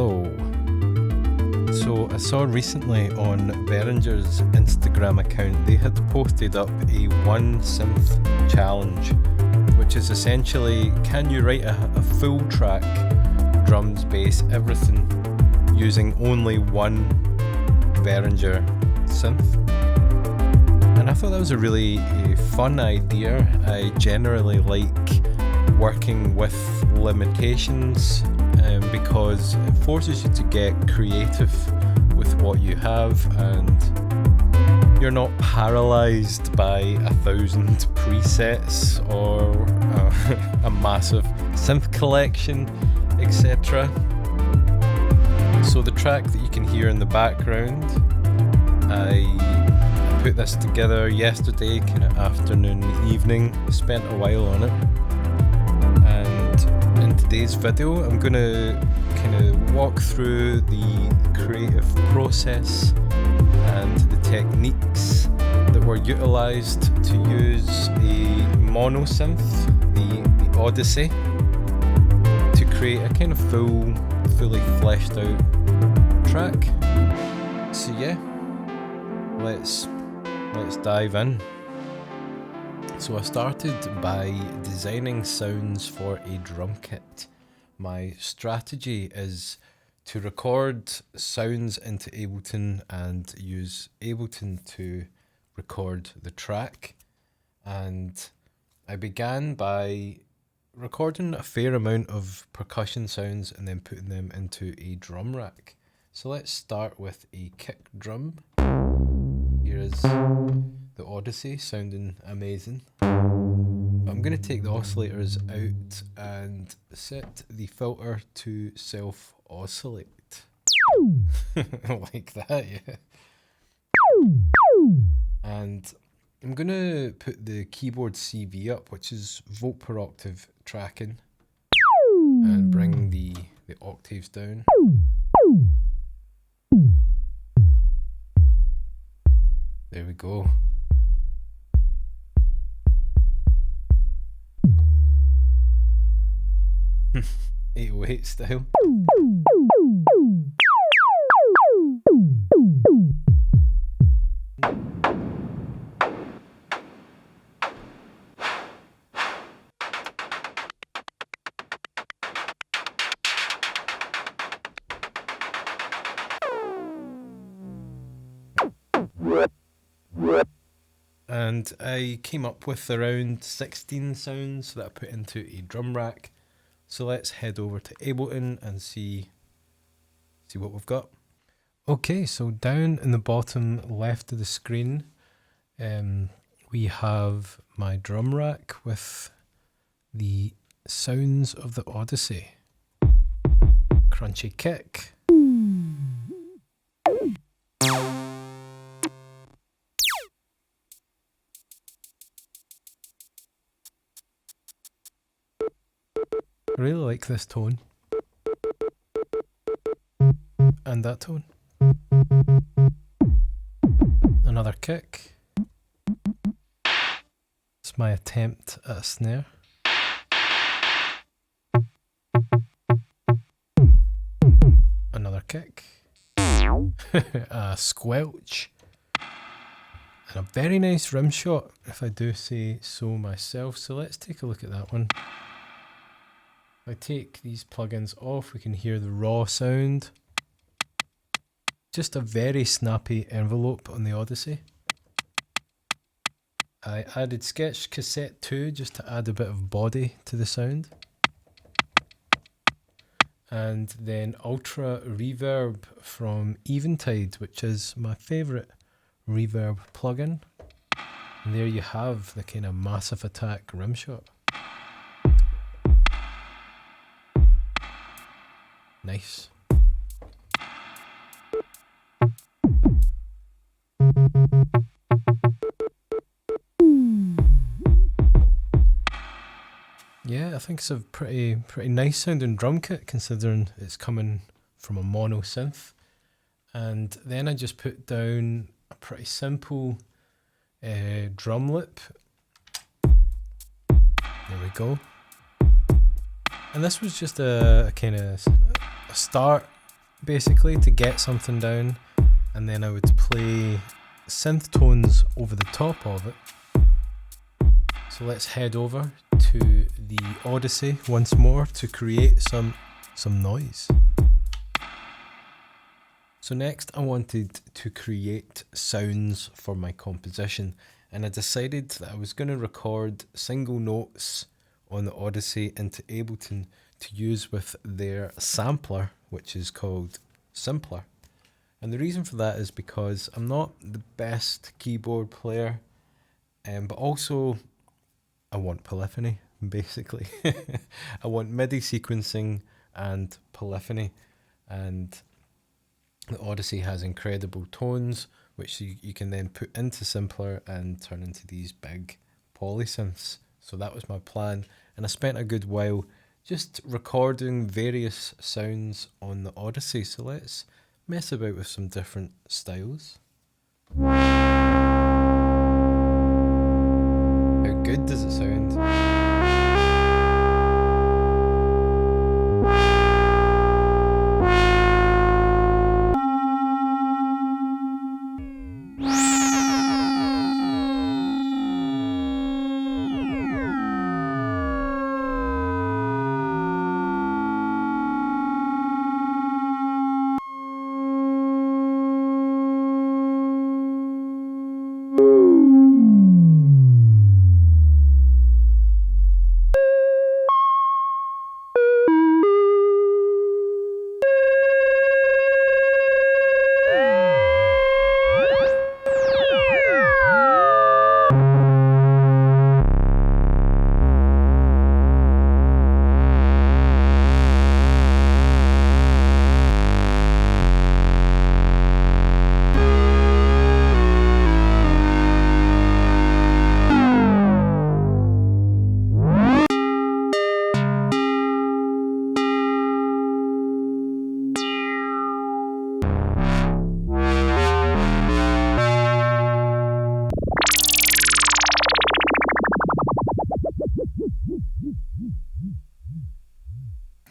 Hello. So I saw recently on Behringer's Instagram account they had posted up a one synth challenge, which is essentially, can you write a full track, drums, bass, everything, using only one Behringer synth? And I thought that was a really fun idea. I generally like working with limitations because it forces you to get creative with what you have, and you're not paralyzed by 1,000 presets or a massive synth collection, etc. So the track that you can hear in the background, I put this together yesterday, kind of afternoon, evening, spent a while on it. And in today's video, I'm going to kind of walk through the creative process and the techniques that were utilized to use a mono synth, the Odyssey, to create a kind of fully fleshed out track. So yeah, let's dive in. So I started by designing sounds for a drum kit. My strategy is to record sounds into Ableton and use Ableton to record the track. And I began by recording a fair amount of percussion sounds and then putting them into a drum rack. So let's start with a kick drum. Here is the Odyssey, sounding amazing. I'm going to take the oscillators out and set the filter to self-oscillate. Like that, yeah. And I'm going to put the keyboard CV up, which is volt per octave tracking, and bring the octaves down. There we go. .808 style. And I came up with around 16 sounds that I put into a drum rack. So let's head over to Ableton and see what we've got. Okay, so down in the bottom left of the screen, we have my drum rack with the sounds of the Odyssey. Crunchy kick. I really like this tone. And that tone. Another kick. It's my attempt at a snare. Another kick. A squelch. And a very nice rim shot, if I do say so myself. So let's take a look at that one. If I take these plugins off, we can hear the raw sound. Just a very snappy envelope on the Odyssey. I added Sketch Cassette 2 just to add a bit of body to the sound. And then Ultra Reverb from Eventide, which is my favourite reverb plugin. And there you have the kind of Massive Attack rim shot. Nice. Yeah, I think it's a pretty nice sounding drum kit considering it's coming from a mono synth. And then I just put down a pretty simple drum lip. There we go. And this was just a kind of a start basically to get something down, and then I would play synth tones over the top of it. So let's head over to the Odyssey once more to create some noise. So next I wanted to create sounds for my composition, and I decided that I was going to record single notes on the Odyssey into Ableton to use with their sampler, which is called Simplr. And the reason for that is because I'm not the best keyboard player, but also I want polyphony, basically. I want MIDI sequencing and polyphony, and the Odyssey has incredible tones, which you can then put into Simplr and turn into these big polysynths. So that was my plan, and I spent a good while just recording various sounds on the Odyssey. So let's mess about with some different styles. How good does it sound?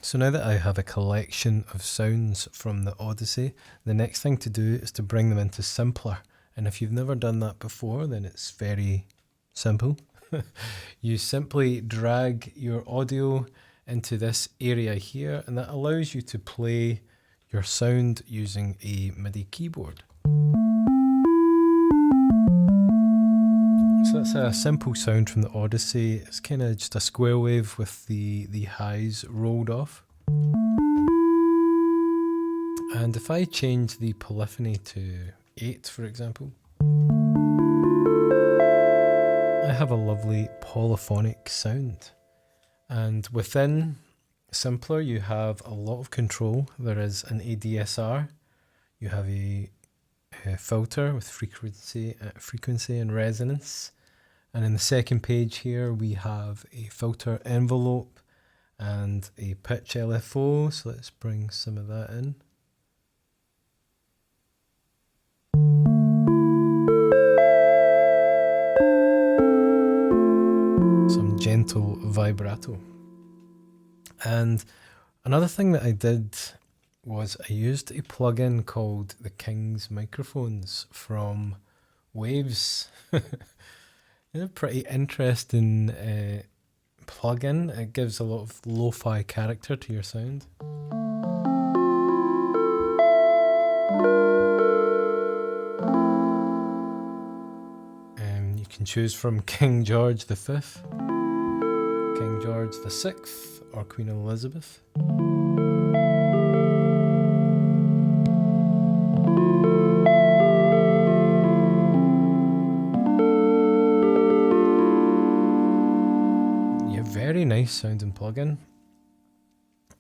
So now that I have a collection of sounds from the Odyssey, the next thing to do is to bring them into Simplr. And if you've never done that before, then it's very simple. You simply drag your audio into this area here, and that allows you to play your sound using a MIDI keyboard. So that's a simple sound from the Odyssey. It's kind of just a square wave with the highs rolled off. And if I change the polyphony to 8, for example, I have a lovely polyphonic sound. And within Simplr, you have a lot of control. There is an ADSR. You have a filter with frequency and resonance. And in the second page here, we have a filter envelope and a pitch LFO. So let's bring some of that in. Some gentle vibrato. And another thing that I did was I used a plugin called the King's Microphones from Waves. It's a pretty interesting plugin. It gives a lot of lo-fi character to your sound. You can choose from King George V, King George VI, or Queen Elizabeth. Very nice sounding plugin.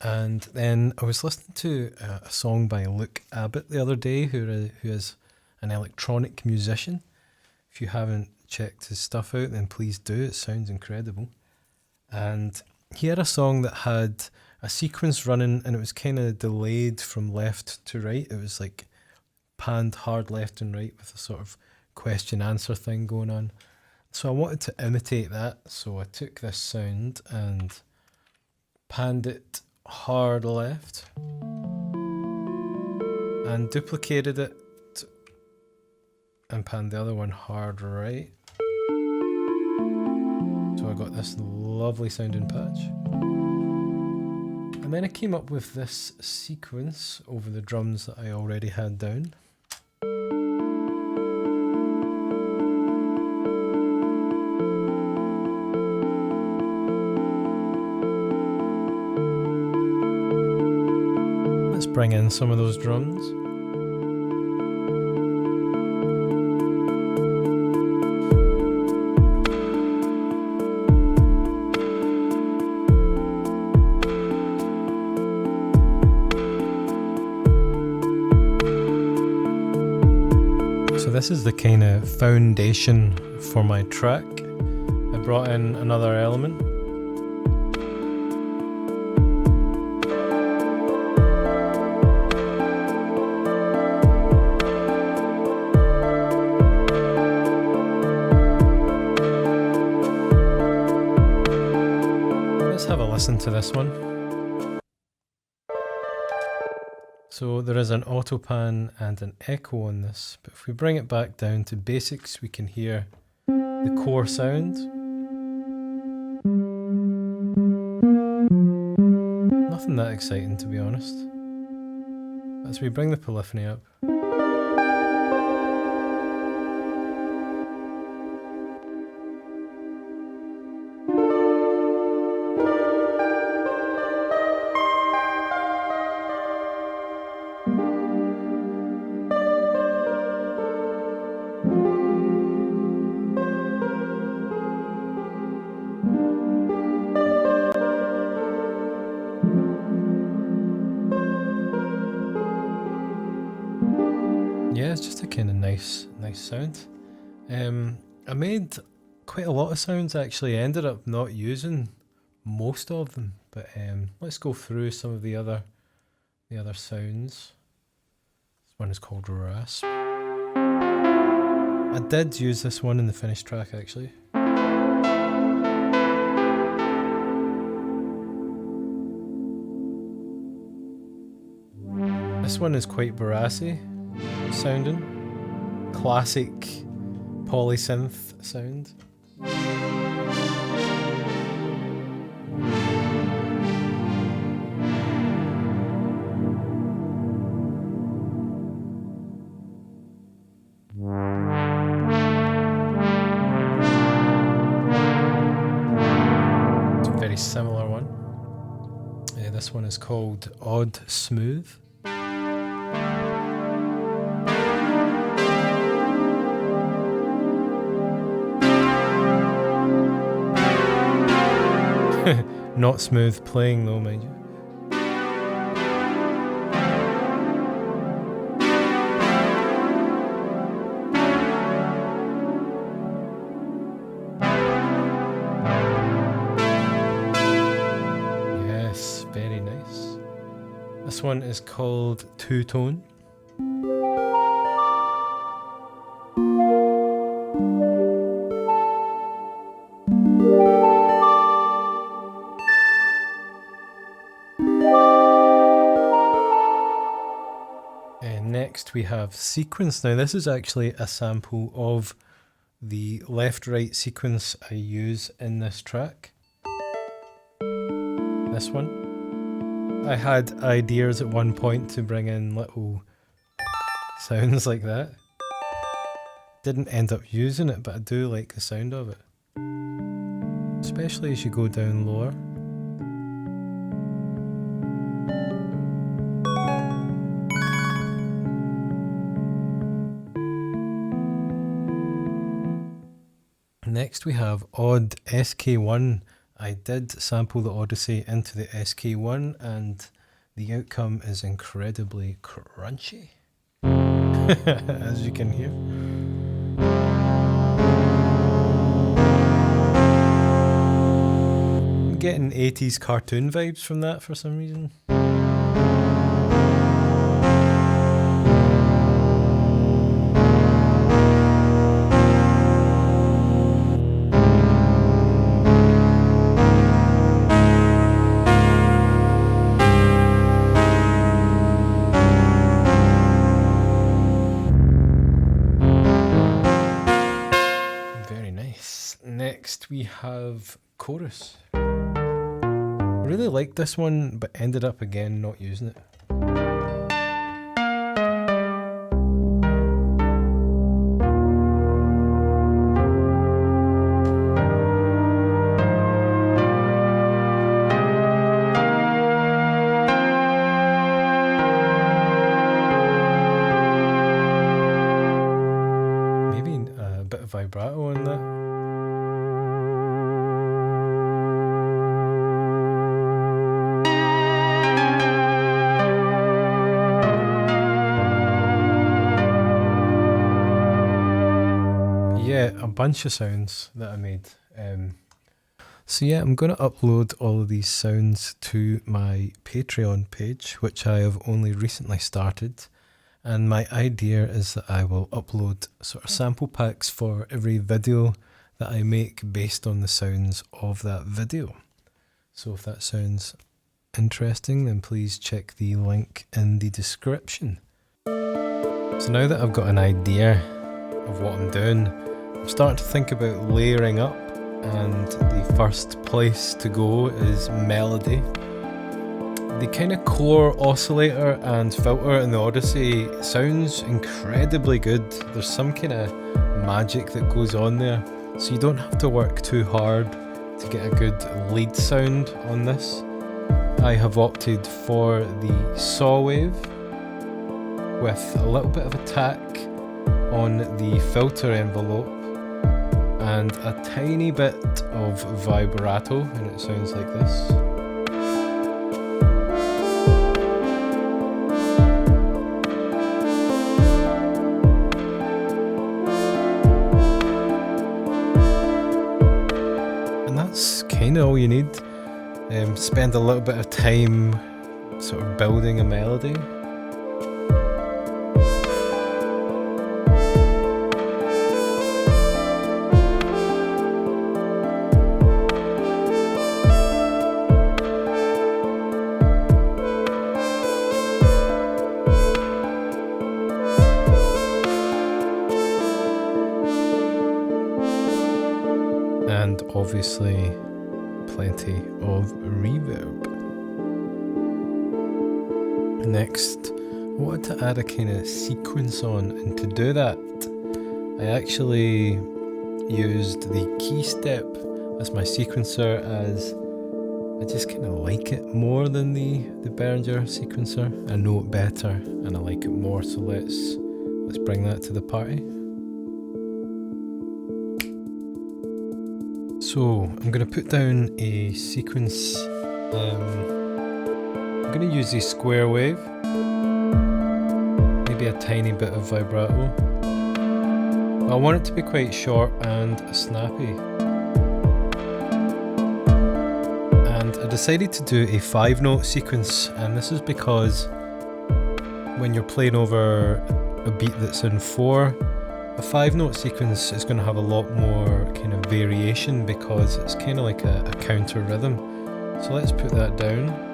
And then I was listening to a song by Luke Abbott the other day, who is an electronic musician. If you haven't checked his stuff out, then please do. It sounds incredible. And he had a song that had a sequence running, and it was kind of delayed from left to right. It was like panned hard left and right with a sort of question answer thing going on. So I wanted to imitate that, so I took this sound and panned it hard left. and duplicated it and panned the other one hard right. So I got this lovely sounding patch. And then I came up with this sequence over the drums that I already had down. Let's bring in some of those drums. So this is the kind of foundation for my track. I brought in another element. Let's have a listen to this one. So there is an auto pan and an echo on this, but if we bring it back down to basics, we can hear the core sound. Nothing that exciting, to be honest. As we bring the polyphony up. Yeah, it's just a kind of nice sound. I made quite a lot of sounds actually. I ended up not using most of them, but let's go through some of the other sounds. This one is called Rasp. I did use this one in the finished track actually. This one is quite brassy sounding, classic polysynth sound. It's a very similar one. This one is called Odd Smooth. Not smooth playing though, mind you. Yes, very nice. This one is called Two Tone. Next we have sequence. Now this is actually a sample of the left-right sequence I use in this track. This one. I had ideas at one point to bring in little sounds like that. Didn't end up using it, but I do like the sound of it. Especially as you go down lower. Next we have Odd SK1. I did sample the Odyssey into the SK1 and the outcome is incredibly crunchy, as you can hear. I'm getting 80s cartoon vibes from that for some reason. we have chorus. I really liked this one, but ended up again not using it. Vibrato on that. Yeah, a bunch of sounds that I made. So yeah, I'm going to upload all of these sounds to my Patreon page, which I have only recently started. And my idea is that I will upload sort of sample packs for every video that I make based on the sounds of that video. So if that sounds interesting, then please check the link in the description. So now that I've got an idea of what I'm doing, I'm starting to think about layering up, and the first place to go is melody. The kind of core oscillator and filter in the Odyssey sounds incredibly good. There's some kind of magic that goes on there, so you don't have to work too hard to get a good lead sound on this. I have opted for the saw wave with a little bit of attack on the filter envelope and a tiny bit of vibrato, and it sounds like this. Kind of all you need. Spend a little bit of time sort of building a melody. And obviously plenty of reverb. Next, I wanted to add a kind of sequence on, and to do that I actually used the key step as my sequencer, as I just kind of like it more than the Behringer sequencer. I know it better and I like it more, so let's bring that to the party. So I'm going to put down a sequence. I'm going to use a square wave, maybe a tiny bit of vibrato. I want it to be quite short and snappy. And I decided to do a 5-note sequence, and this is because when you're playing over a beat that's in 4, a 5-note sequence is going to have a lot more kind of variation because it's kind of like a counter rhythm. So let's put that down.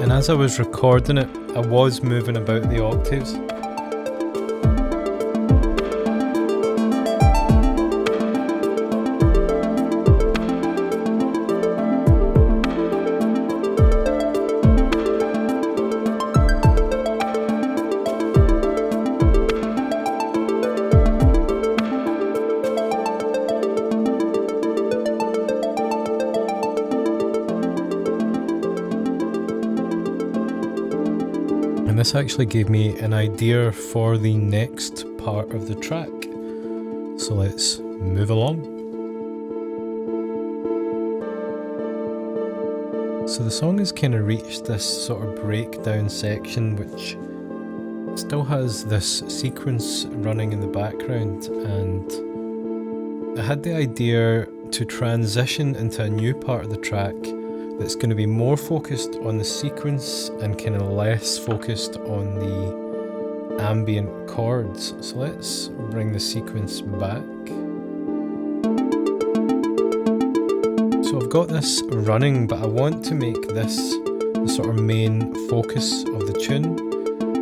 As I was recording it, I was moving about the octaves. And this actually gave me an idea for the next part of the track. So let's move along. So the song has kind of reached this sort of breakdown section, which still has this sequence running in the background, and I had the idea to transition into a new part of the track that's going to be more focused on the sequence and kind of less focused on the ambient chords. So let's bring the sequence back. So I've got this running, but I want to make this the sort of main focus of the tune.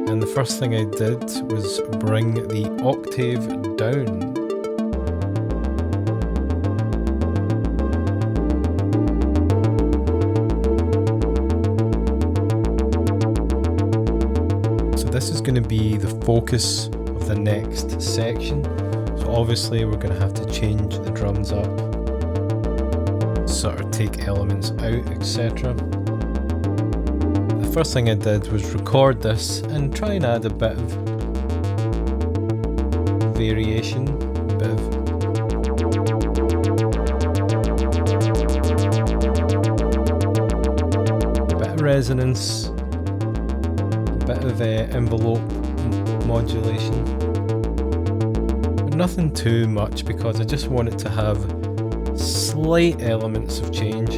And the first thing I did was bring the octave down. This is going to be the focus of the next section, so obviously we're going to have to change the drums up, sort of take elements out, etc. The first thing I did was record this and try and add a bit of variation, a bit of resonance, bit of envelope modulation, but nothing too much because I just want it to have slight elements of change.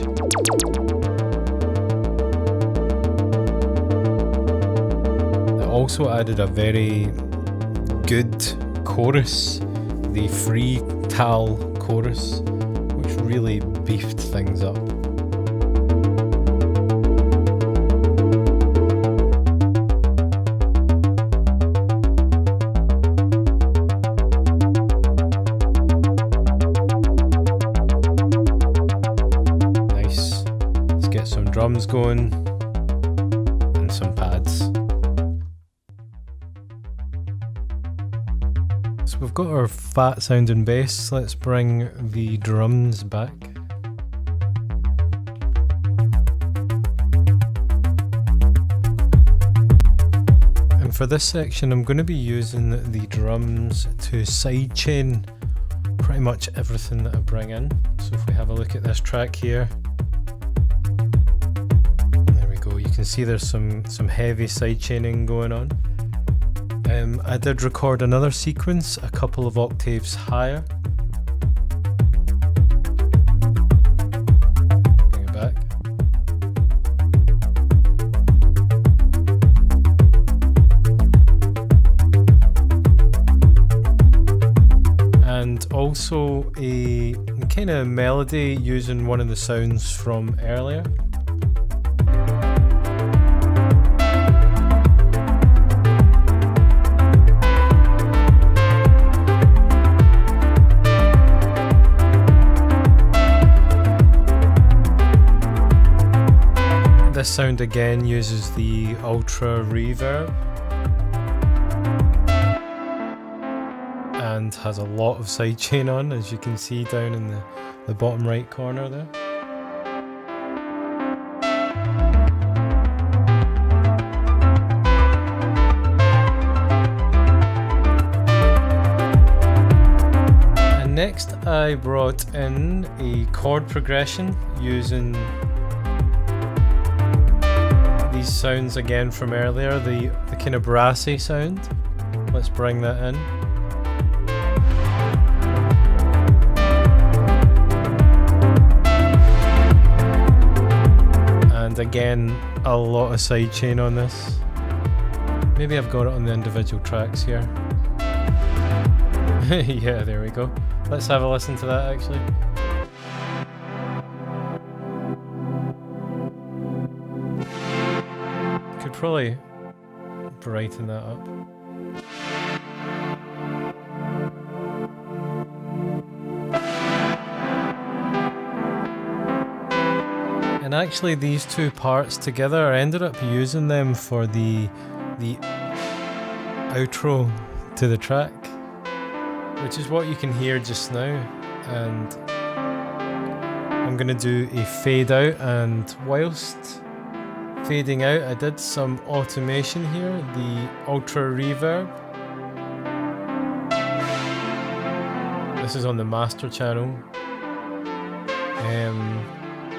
I also added a very good chorus, the free tal chorus, which really beefed things up. Drums going and some pads. So we've got our fat sounding bass. Let's bring the drums back. And for this section I'm going to be using the drums to sidechain pretty much everything that I bring in. So if we have a look at this track here, you can see there's some heavy sidechaining going on. I did record another sequence a couple of octaves higher. Bring it back. And also a kind of melody using one of the sounds from earlier. This sound again uses the ultra reverb and has a lot of sidechain on, as you can see down in the bottom right corner there. And next I brought in a chord progression using these sounds again from earlier, the kind of brassy sound. Let's bring that in. And again, a lot of sidechain on this. Maybe I've got it on the individual tracks here. Yeah, there we go. Let's have a listen to that actually. Could probably brighten that up. And actually these two parts together, I ended up using them for the outro to the track, which is what you can hear just now. And I'm gonna do a fade out, and whilst fading out I did some automation here, the ultra reverb. This is on the master channel.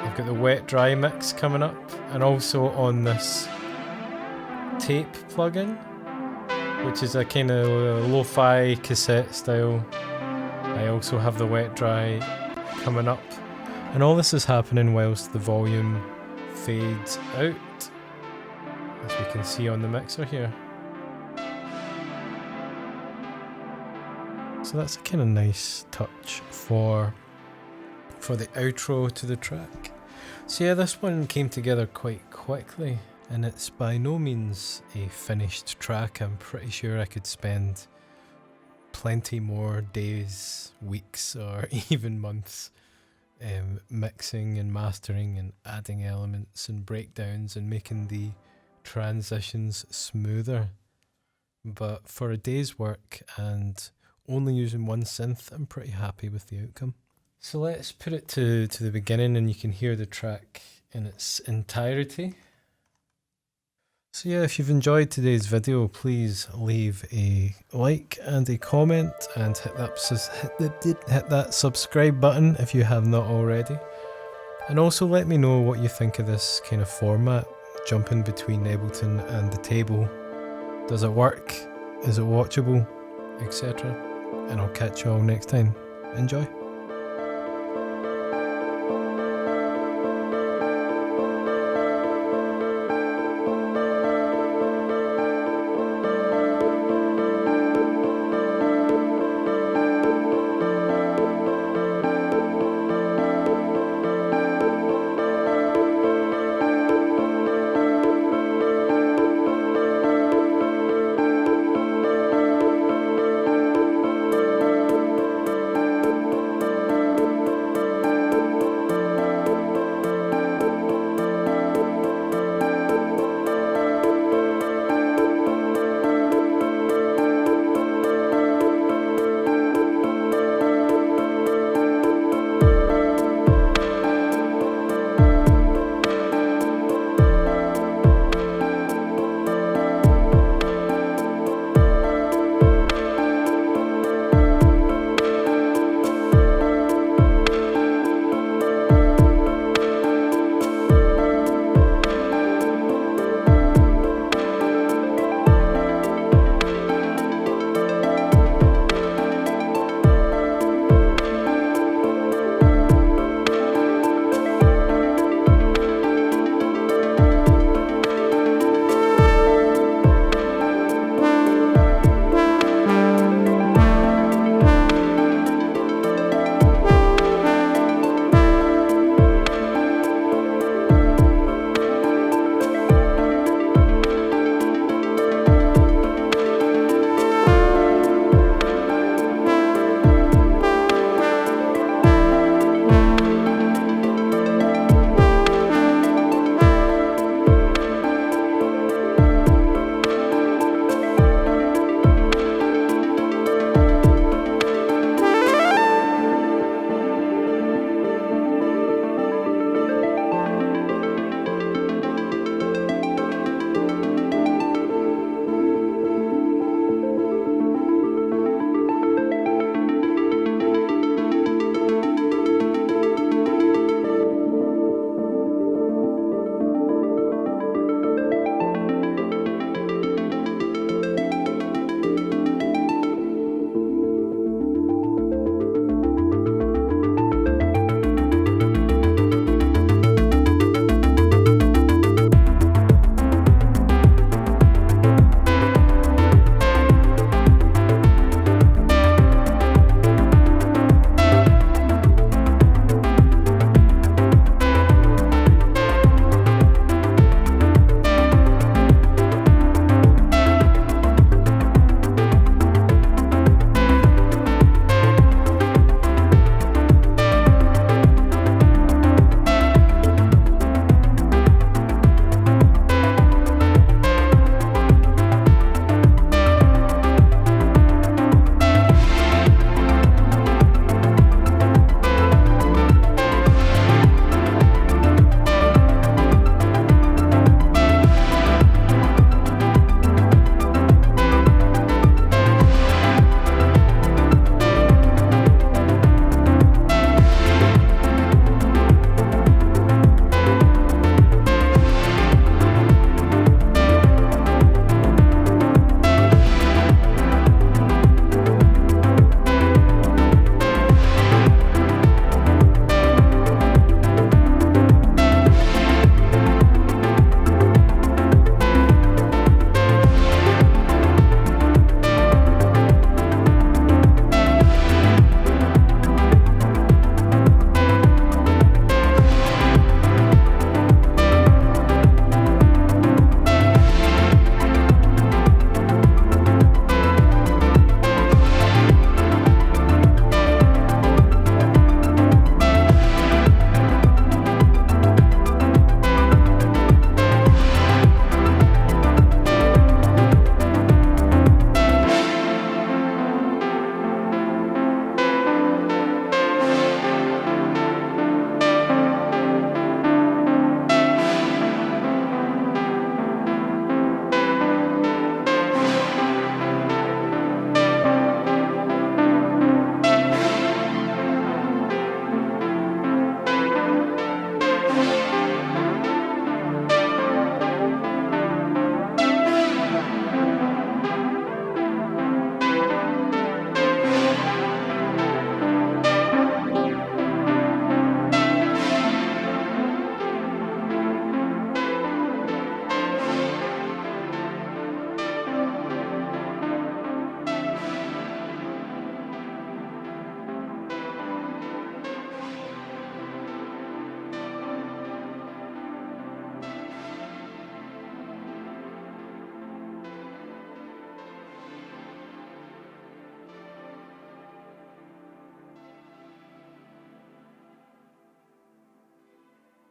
I've got the wet dry mix coming up, and also on this tape plugin, which is a kind of lo-fi cassette style. I also have the wet dry coming up, and all this is happening whilst the volume fades out, as we can see on the mixer here. So that's a kind of nice touch for the outro to the track. So yeah, this one came together quite quickly, and it's by no means a finished track. I'm pretty sure I could spend plenty more days, weeks, or even months mixing and mastering and adding elements and breakdowns and making the transitions smoother. But for a day's work and only using one synth, I'm pretty happy with the outcome. So let's put it to the beginning and you can hear the track in its entirety. So yeah, if you've enjoyed today's video, please leave a like and a comment and hit that subscribe button if you have not already. And also let me know what you think of this kind of format, jumping between Ableton and the table. Does it work? Is it watchable? Etc. And I'll catch you all next time. Enjoy.